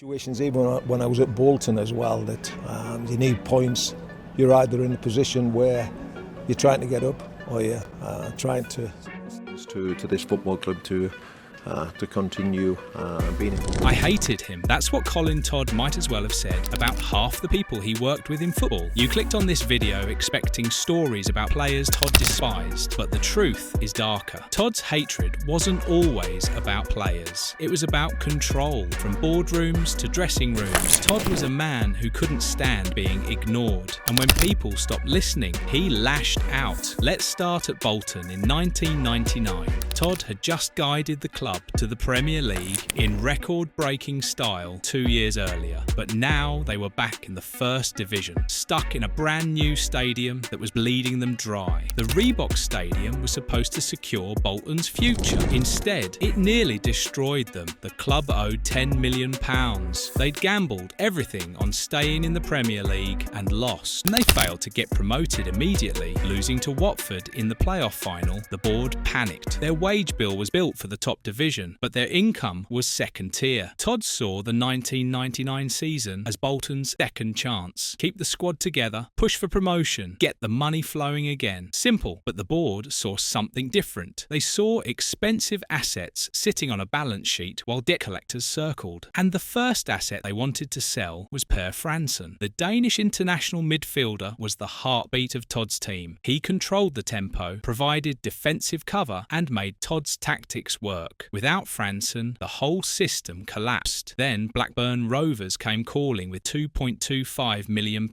Situations, even when I was at Bolton as well, that you need points. You're either in a position where you're trying to get up or you're trying to this football club to continue being. I hated him. That's what Colin Todd might as well have said about half the people he worked with in football. You clicked on this video expecting stories about players Todd despised, but the truth is darker. Todd's hatred wasn't always about players. It was about control. From boardrooms to dressing rooms, Todd was a man who couldn't stand being ignored. And when people stopped listening, he lashed out. Let's start at Bolton in 1999. Todd had just guided the club to the Premier League in record-breaking style 2 years earlier, but now they were back in the First Division, stuck in a brand new stadium that was bleeding them dry. The Reebok Stadium was supposed to secure Bolton's future. Instead, it nearly destroyed them. The club owed £10 million. They'd gambled everything on staying in the Premier League and lost, and they failed to get promoted immediately, losing to Watford in the playoff final. The board panicked. Their wage bill was built for the top division, but their income was second tier. Todd saw the 1999 season as Bolton's second chance. Keep the squad together, push for promotion, get the money flowing again. Simple, but the board saw something different. They saw expensive assets sitting on a balance sheet while debt collectors circled. And the first asset they wanted to sell was Per Fransen. The Danish international midfielder was the heartbeat of Todd's team. He controlled the tempo, provided defensive cover, and made Todd's tactics work. Without Fransen, the whole system collapsed. Then Blackburn Rovers came calling with £2.25 million.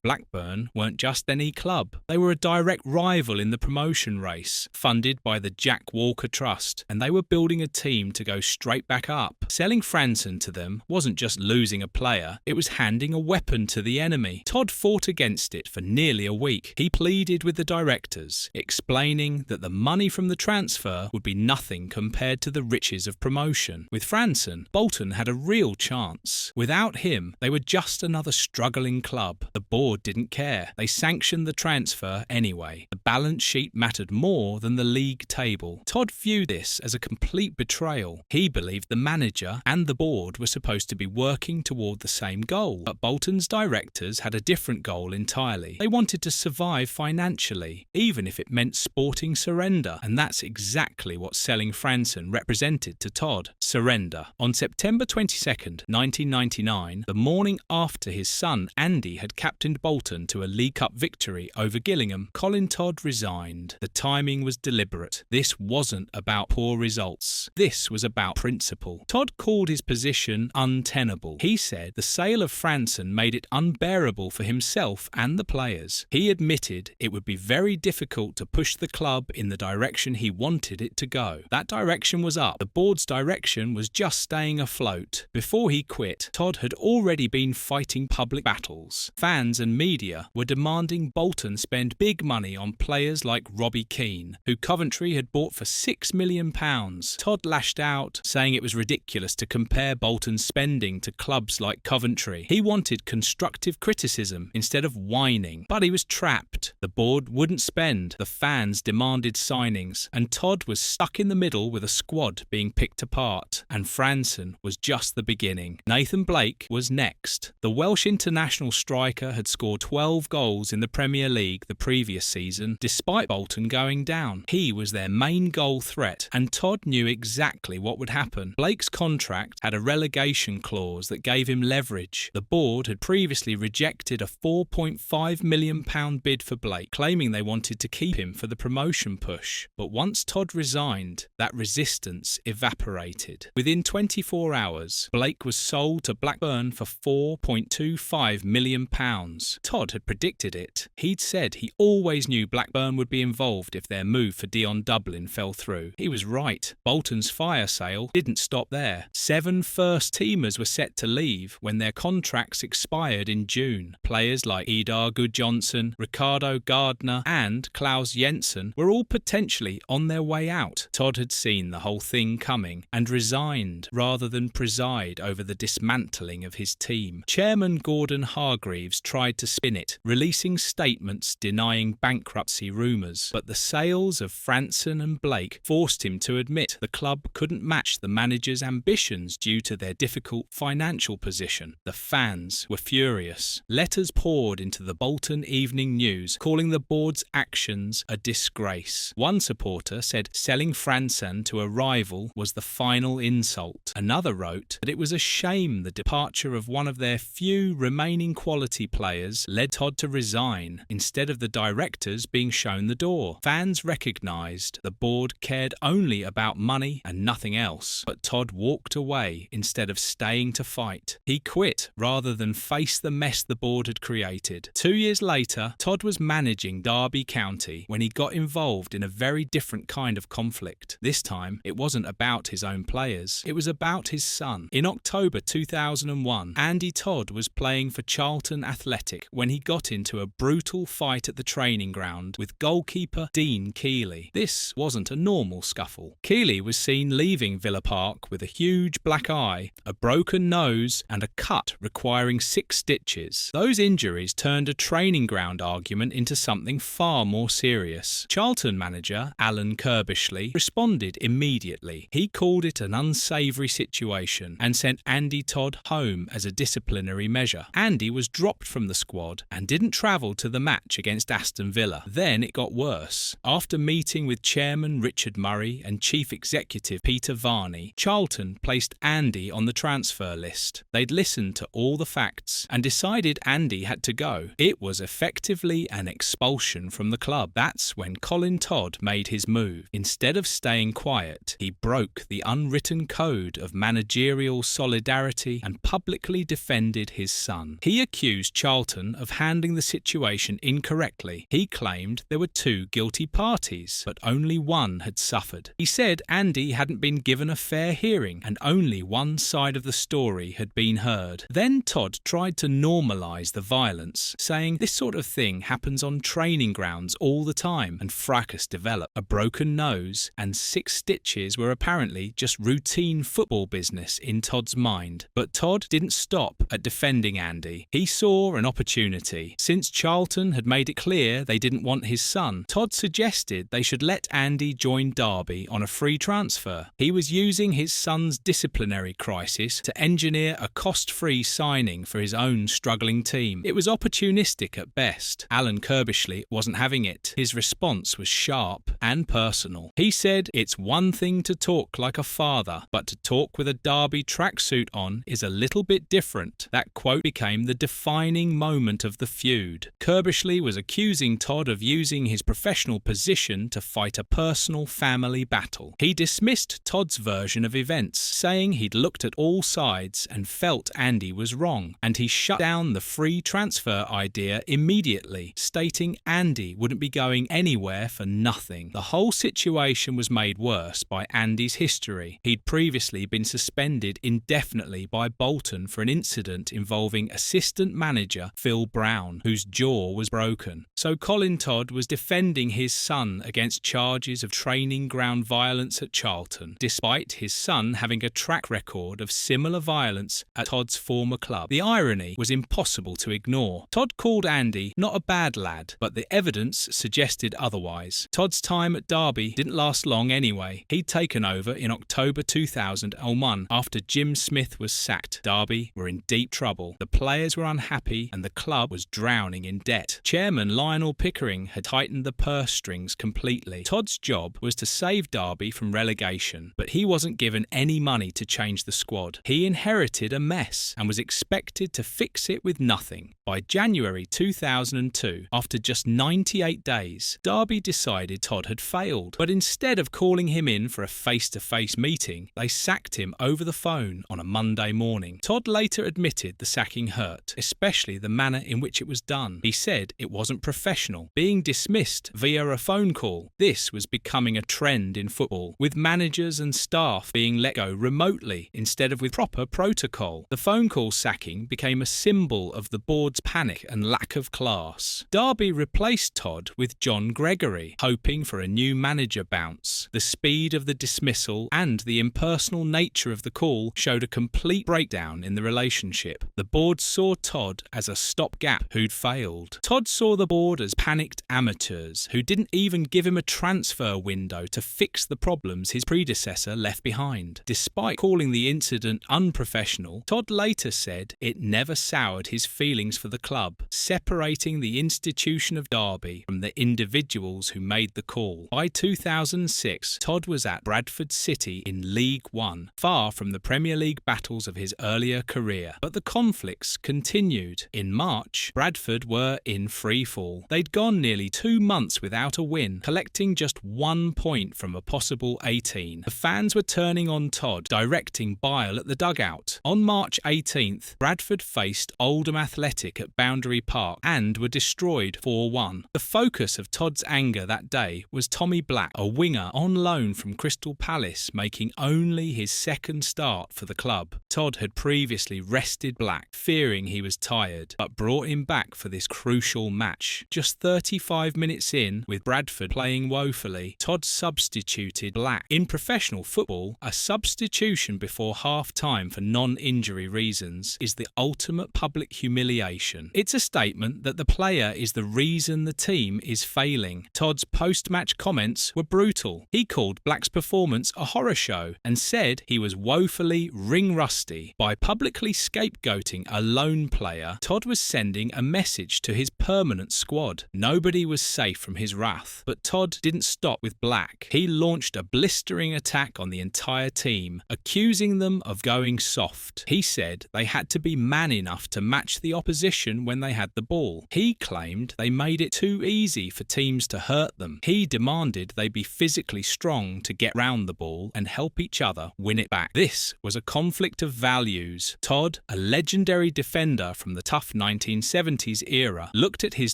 Blackburn weren't just any club. They were a direct rival in the promotion race, funded by the Jack Walker Trust, and they were building a team to go straight back up. Selling Fransen to them wasn't just losing a player, it was handing a weapon to the enemy. Todd fought against it for nearly a week. He pleaded with the directors, explaining that the money from the transfer would be nothing compared to the riches of promotion. With Fransen, Bolton had a real chance. Without him, they were just another struggling club. The board didn't care. They sanctioned the transfer anyway. The balance sheet mattered more than the league table. Todd viewed this as a complete betrayal. He believed the manager and the board were supposed to be working toward the same goal, but Bolton's directors had a different goal entirely. They wanted to survive financially, even if it meant sporting surrender, and that's exactly what selling Fransen represented to Todd. Surrender. On September 22nd, 1999, the morning after his son Andy had captained Bolton to a League Cup victory over Gillingham, Colin Todd resigned. The timing was deliberate. This wasn't about poor results. This was about principle. Todd called his position untenable. He said the sale of Fransen made it unbearable for himself and the players. He admitted it would be very difficult to push the club in the direction he wanted it to go. That direction was up. The board's direction was just staying afloat. Before he quit, Todd had already been fighting public battles. Fans and media were demanding Bolton spend big money on players like Robbie Keane, who Coventry had bought for £6 million. Todd lashed out, saying it was ridiculous to compare Bolton's spending to clubs like Coventry. He wanted constructive criticism instead of whining, but he was trapped. The board wouldn't spend. The fans demanded signings, and Todd was stuck in the middle with a squad being picked apart. And Fransen was just the beginning. Nathan Blake was next. The Welsh international striker had scored 12 goals in the Premier League the previous season, despite Bolton going down. He was their main goal threat, and Todd knew exactly what would happen. Blake's contract had a relegation clause that gave him leverage. The board had previously rejected a £4.5 million bid for Blake, claiming they wanted to keep him for the promotion push. But once Todd resigned, that resistance evaporated. Within 24 hours, Blake was sold to Blackburn for £4.25 million. Todd had predicted it. He'd said he always knew Blackburn would be involved if their move for Dion Dublin fell through. He was right. Bolton's fire sale didn't stop there. 7 first-teamers were set to leave when their contracts expired in June. Players like Idar Gudjohnsen, Ricardo Gardner and Klaus Jensen were all potentially on their way out. Todd had seen the whole thing coming and resigned rather than preside over the dismantling of his team. Chairman Gordon Hargreaves tried to spin it, releasing statements denying bankruptcy rumours, but the sales of Franson and Blake forced him to admit the club couldn't match the manager's ambitions due to their difficult financial position. The fans were furious. Letters poured into the Bolton Evening News, calling the board's actions a disgrace. One supporter said selling Franson to a rival was the final insult. Another wrote that it was a shame the departure of one of their few remaining quality players led Todd to resign, instead of the directors being shown the door. Fans recognised the board cared only about money and nothing else, but Todd walked away instead of staying to fight. He quit rather than face the mess the board had created. 2 years later, Todd was managing Derby County when he got involved in a very different kind of conflict. This time, it wasn't about his own players, it was about his son. In October 2001, Andy Todd was playing for Charlton Athletic when he got into a brutal fight at the training ground with goalkeeper Dean Keeley. This wasn't a normal scuffle. Keeley was seen leaving Villa Park with a huge black eye, a broken nose and a cut requiring 6 stitches. Those injuries turned a training ground argument into something far more serious. Charlton manager Alan Kirbishley responded immediately. He called it an unsavoury situation and sent Andy Todd home as a disciplinary measure. Andy was dropped from the squad and didn't travel to the match against Aston Villa. Then it got worse. After meeting with Chairman Richard Murray and Chief Executive Peter Varney, Charlton placed Andy on the transfer list. They'd listened to all the facts and decided Andy had to go. It was effectively an expulsion from the club. That's when Colin Todd made his move. Instead of staying quiet, he broke the unwritten code of managerial solidarity and publicly defended his son. He accused Charlton of handling the situation incorrectly. He claimed there were 2 guilty parties, but only one had suffered. He said Andy hadn't been given a fair hearing and only one side of the story had been heard. Then Todd tried to normalise the violence, saying this sort of thing happens on training grounds all the time, and fracas developed. A broken nose and 6 stitches were apparently just routine football business in Todd's mind. But Todd didn't stop at defending Andy. He saw an opportunity. Since Charlton had made it clear they didn't want his son, Todd suggested they should let Andy join Derby on a free transfer. He was using his son's disciplinary crisis to engineer a cost-free signing for his own struggling team. It was opportunistic at best. Alan Kirbishley wasn't having it. His response was sharp and personal. He said, "It's one thing to talk like a father, but to talk with a Derby tracksuit on is a little bit different." That quote became the defining moment of the feud. Kirbishley was accusing Todd of using his professional position to fight a personal family battle. He dismissed Todd's version of events, saying he'd looked at all sides and felt Andy was wrong, and he shut down the free transfer idea immediately, stating Andy wouldn't be going anywhere for nothing. The whole situation was made worse by Andy's history. He'd previously been suspended indefinitely by Bolton for an incident involving assistant manager Phil Brown, whose jaw was broken. So Colin Todd was defending his son against charges of training ground violence at Charlton, despite his son having a track record of similar violence at Todd's former club. The irony was impossible to ignore. Todd called Andy not a bad lad, but the evidence suggested otherwise. Todd's time at Derby didn't last long anyway. He'd taken over in October 2001 after Jim Smith was sacked. Derby were in deep trouble. The players were unhappy and the club was drowning in debt. Chairman Lionel Pickering had tightened the purse strings completely. Todd's job was to save Derby from relegation, but he wasn't given any money to change the squad. He inherited a mess and was expected to fix it with nothing. By January 2002, after just 98 days, Derby decided Todd had failed. But instead of calling him in for a face-to-face meeting, they sacked him over the phone on a Monday morning. Todd later admitted the sacking hurt, especially the manner in which it was done. He said it wasn't professional, being dismissed via a phone call. This was becoming a trend in football, with managers and staff being let go remotely instead of with proper protocol. The phone call sacking became a symbol of the board's panic and lack of class. Derby replaced Todd with John Gregory, hoping for a new manager bounce. The speed of the dismissal and the impersonal nature of the call showed a complete breakdown in the relationship. The board saw Todd as a stopgap who'd failed. Todd saw the board as panicked amateurs who didn't even give him a transfer window to fix the problems his predecessor left behind. Despite calling the incident unprofessional, Todd later said it never soured his feelings for the club, separating the institution of Derby from the individuals who made the call. By 2006, Todd was at Bradford City in League One, far from the Premier League battles of his earlier career. But the conflicts continued. In March, Bradford were in freefall. They'd gone nearly 2 months without a win, collecting just 1 point from a possible 18. The fans were turning on Todd, directing bile at the dugout. On March 18th, Bradford faced Oldham Athletic at Boundary Park and were destroyed 4-1. The focus of Todd's anger that day was Tommy Black, a winger on loan from Crystal Palace, making only his second start for the club. Todd had previously rested Black, fearing he was tired, but brought him back for this crucial match. Just 35 minutes in, with Bradford playing woefully, Todd substituted Black. In professional football, a substitution before half-time for non-injury reasons is the ultimate public humiliation. It's a statement that the player is the reason the team is failing. Todd's post-match comments were brutal. He called Black's performance a horror show and said he was woefully ring-rusty. By publicly scapegoating a lone player, Todd was sending a message to his permanent squad. Nobody was safe from his wrath. But Todd didn't stop with Black. He launched a blistering attack on the entire team, accusing them of going soft. He said they had to be man enough to match the opposition when they had the ball. He claimed they made it too easy for teams to hurt them. He demanded they be physically strong to get round the ball and help each other win it back. This was a conflict of values. Todd, a legendary defender from the tough 1970s era, looked at his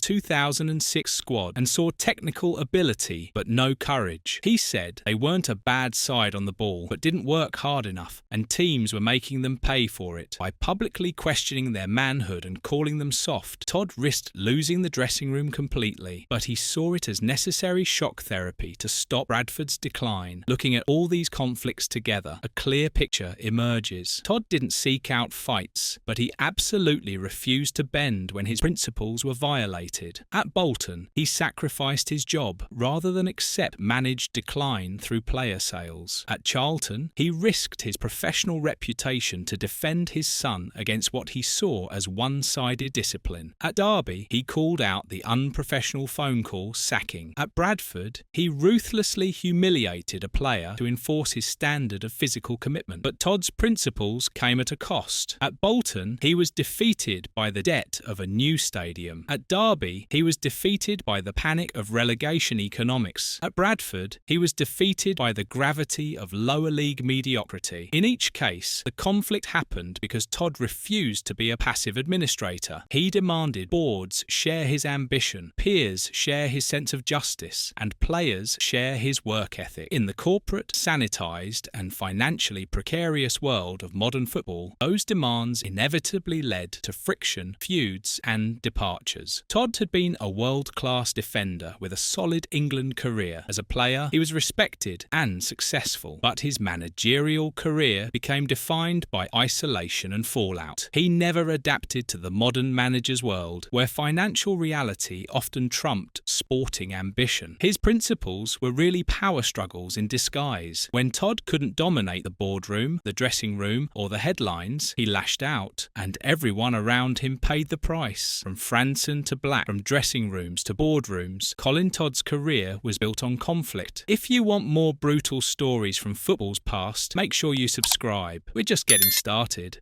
2006 squad and saw technical ability but no courage. He said they weren't a bad side on the ball but didn't work hard enough, and teams were making them pay for it. By publicly questioning their manhood and calling them soft, Todd risked losing the dressing room completely, but he saw it as necessary shock therapy to stop Bradford's decline. Looking at all these conflicts together, a clear picture emerges. Todd didn't seek out fights, but he absolutely refused to bend when his principles were violated. At Bolton, he sacrificed his job rather than accept managed decline through player sales. At Charlton, he risked his professional reputation to defend his son against what he saw as one-sided discipline. At Derby, he called out the unprofessional phone call sacking. At Bradford, he ruthlessly humiliated a player to enforce his standard of physical commitment. But Todd's principles came at a cost. At Bolton, he was defeated by the debt of a new stadium. At Derby, he was defeated by the panic of relegation economics. At Bradford, he was defeated by the gravity of lower league mediocrity. In each case, the conflict happened because Todd refused to be a passive administrator. He demanded boards share his ambition, peers share his sense of justice, and players share his work ethic. In the corporate, sanitised, and financially precarious world of modern football, those demands inevitably led to friction, feuds, and departures. Todd had been a world-class defender with a solid England career. As a player, he was respected and successful, but his managerial career became defined by isolation and fallout. He never adapted to the modern manager's world, where financial reality often trumped sporting ambition. His principles were really power struggles in disguise. When Todd couldn't dominate the boardroom, the dressing room, or the headlines, he lashed out, and everyone around him paid the price. From Franson to Black, from dressing rooms to boardrooms, Colin Todd's career was built on conflict. If you want more brutal stories from football's past, make sure you subscribe. We're just getting started.